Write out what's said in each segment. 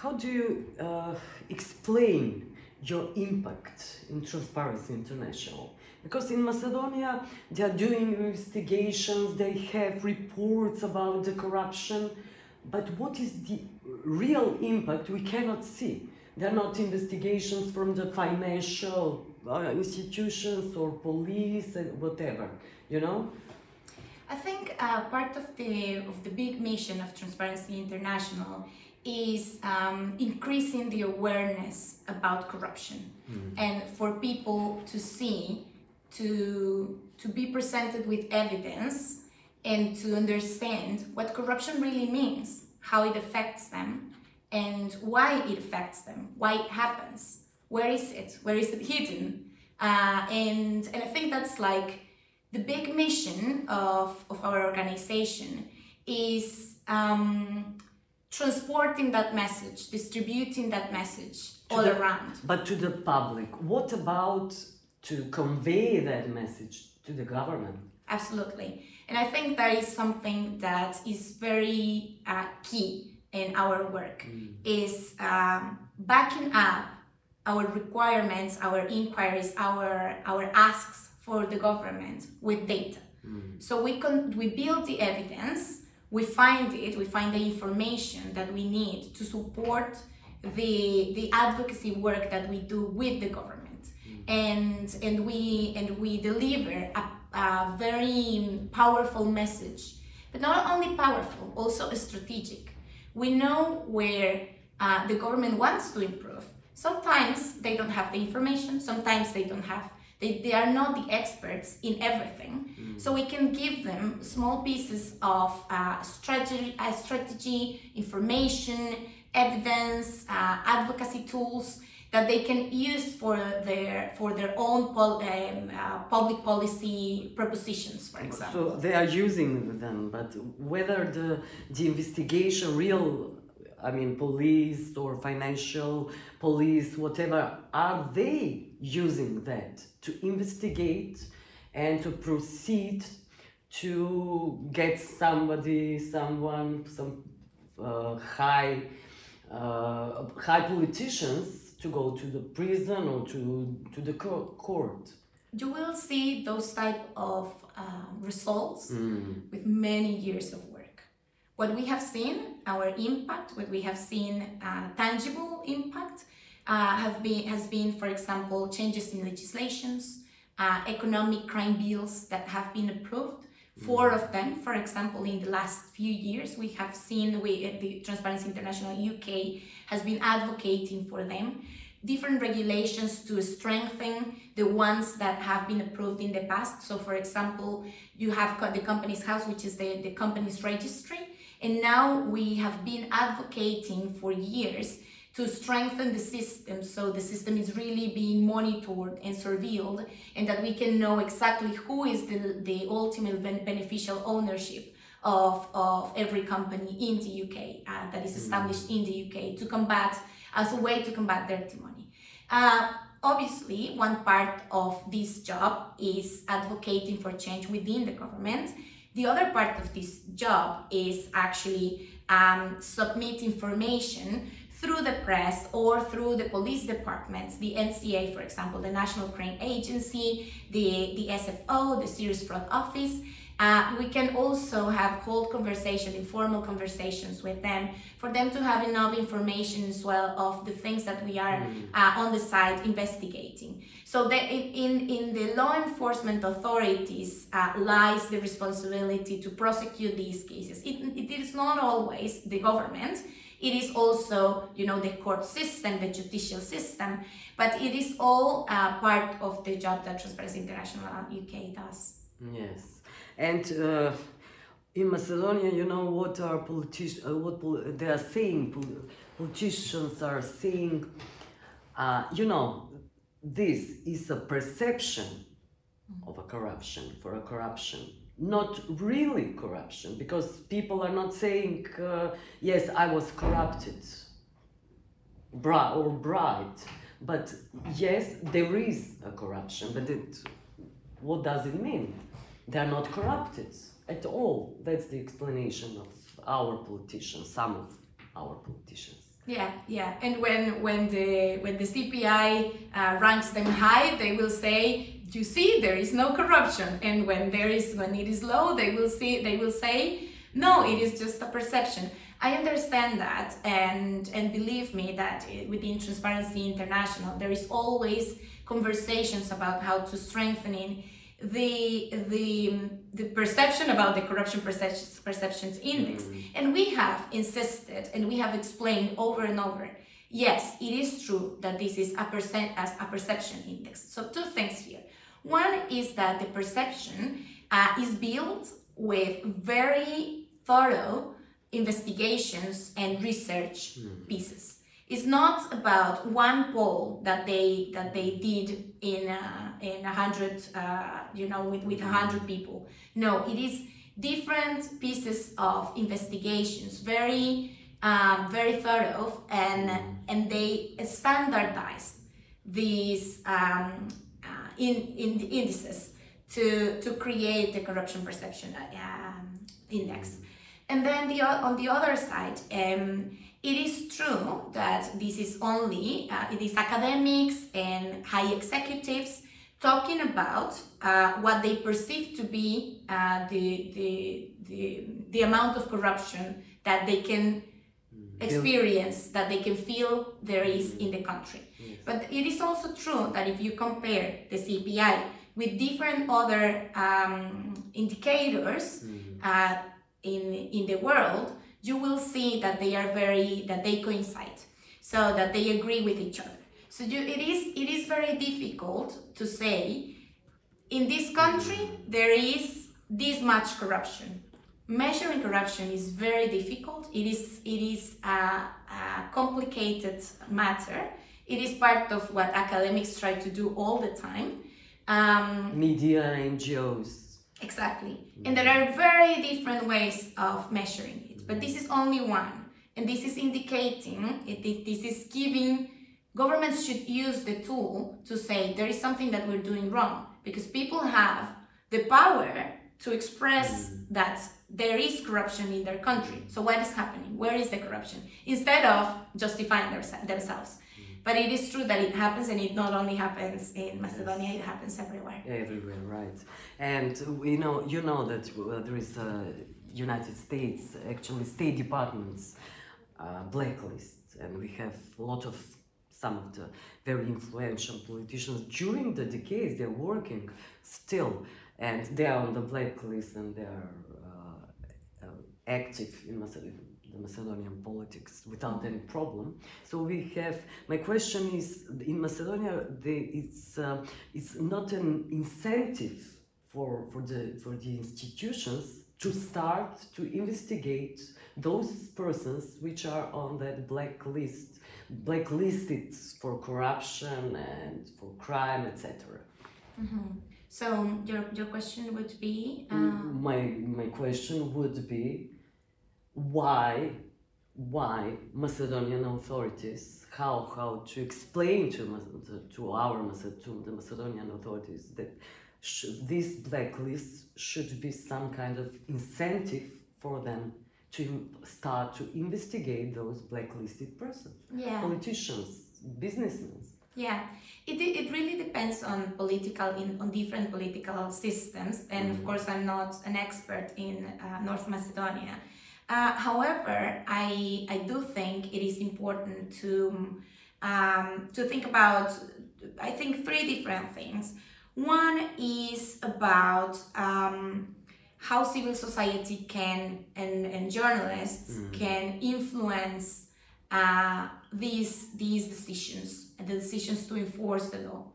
how do you explain your impact in Transparency International? Because in Macedonia, they are doing investigations, they have reports about the corruption, but what is the real impact we cannot see? There are not investigations from the financial institutions or police and whatever, you know? I think part of the big mission of Transparency International is increasing the awareness about corruption and for people to see, to be presented with evidence and to understand what corruption really means, how it affects them and why it affects them, why it happens, where is it hidden, and I think that's like the big mission of our organization is transporting that message, distributing that message all around. But to the public, what about to convey that message to the government? Absolutely. And I think that is something that is very key in our work, is backing up our requirements, our inquiries, our asks for the government with data. So we build the evidence, we find the information that we need to support the advocacy work that we do with the government, and we deliver a very powerful message, but not only powerful, also strategic. We know where the government wants to improve. Sometimes they don't have the information, sometimes they don't have, they are not the experts in everything. So we can give them small pieces of strategy, information, evidence, advocacy tools that they can use for their own public policy propositions, for example. So they are using them, but whether the investigation, real, I mean, police or financial police, whatever, are they using that to investigate and to proceed to get some high politicians to go to the prison or to the court? You will see those type of results with many years of work. What we have seen, our impact, what we have seen, tangible impact, has been, for example, changes in legislations, economic crime bills that have been approved. 4 of them, for example, in the last few years, we have seen the Transparency International UK has been advocating for them. Different regulations to strengthen the ones that have been approved in the past. So, for example, you have the Companies House, which is the company's registry. And now we have been advocating for years to strengthen the system, so the system is really being monitored and surveilled, and that we can know exactly who is the ultimate beneficial ownership of every company in the UK that is established in the UK to combat, as a way to combat dirty money. Obviously, one part of this job is advocating for change within the government. The other part of this job is actually submit information through the press or through the police departments, the NCA, for example, the National Crime Agency, the SFO, the Serious Fraud Office. We can also hold informal conversations with them, for them to have enough information as well of the things that we are on the side investigating. So that in the law enforcement authorities lies the responsibility to prosecute these cases. It is not always the government. It is also, the court system, the judicial system, but it is all part of the job that Transparency International UK does. Yes, and in Macedonia, what are they are saying? Politicians are saying, this is a perception of a corruption, not really corruption, because people are not saying, yes, I was corrupted or bribed, but yes, there is a corruption, but what does it mean? They are not corrupted at all. That's the explanation of our politicians, some of our politicians. Yeah. And when the CPI ranks them high, they will say, you see, there is no corruption. And when it is low, they will say, no, it is just a perception. I understand that, and believe me that within Transparency International, there is always conversations about how to strengthening the perception about the corruption perceptions index. And we have insisted and we have explained over and over, yes, it is true that this is a perception index. So two things here. One is that the perception is built with very thorough investigations and research pieces. It's not about one poll that they did in 100, with 100 people. No, it is different pieces of investigations, very thorough, and they standardized these indices to create the corruption perception index. And then on the other side, it is true that this is only, it is academics and high executives talking about what they perceive to be the amount of corruption that they can experience, that they can feel there is in the country. Yes. But it is also true that if you compare the CPI with different other indicators in the world, you will see that they coincide, so that they agree with each other. So it is very difficult to say, in this country there is this much corruption. Measuring corruption is very difficult. It is a complicated matter. It is part of what academics try to do all the time. Media, NGOs. Exactly. And there are very different ways of measuring it, but this is only one. And this is indicating, this is giving, governments should use the tool to say there is something that we're doing wrong, because people have the power to express that there is corruption in their country. So what is happening? Where is the corruption? Instead of justifying themselves. But it is true that it happens, and it not only happens in Macedonia, it happens everywhere. Everywhere, right. And you know that there is United States, actually State Department's blacklist, and we have a lot of some of the very influential politicians during the decades they're working still, and they are on the blacklist, and they are active in the Macedonian politics without any problem. So we have, my question is, in Macedonia, it's not an incentive for the institutions to start to investigate those persons which are on that blacklisted for corruption and for crime, etc. So your question would be? My question would be, why Macedonian authorities, how to explain to the Macedonian authorities that this blacklist should be some kind of incentive for them to start to investigate those blacklisted persons, politicians, businessmen. Yeah, it really depends on different political systems, and of course I'm not an expert in North Macedonia. However, I do think it is important to think about, I think, three different things. One is about how civil society can and journalists can influence these decisions, and the decisions to enforce the law.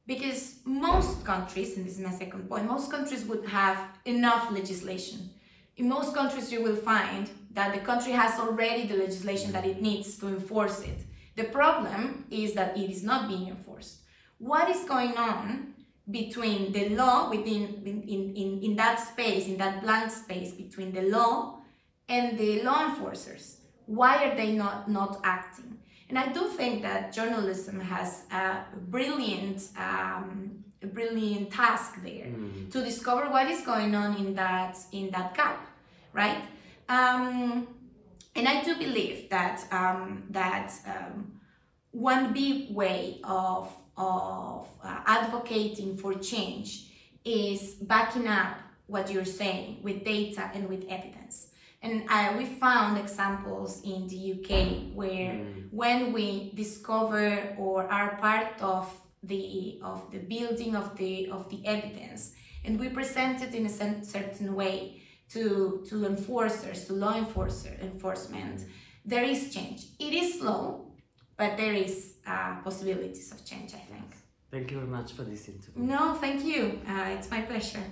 Because most countries, and this is my second point, most countries would have enough legislation. In most countries, you will find that the country has already the legislation that it needs to enforce it. The problem is that it is not being enforced. What is going on between the law, in that space, in that blank space between the law and the law enforcers? Why are they not acting? And I do think that journalism has a brilliant task there to discover what is going on in that gap, right? And I do believe that one big way of advocating for change is backing up what you're saying with data and with evidence. And we found examples in the UK where when we discover or are part of the building of the evidence, and we present it in a certain way to enforcers, to law enforcement, there is change. It is slow, but there is possibilities of change, I think. Thank you very much for this interview. No, thank you. It's my pleasure.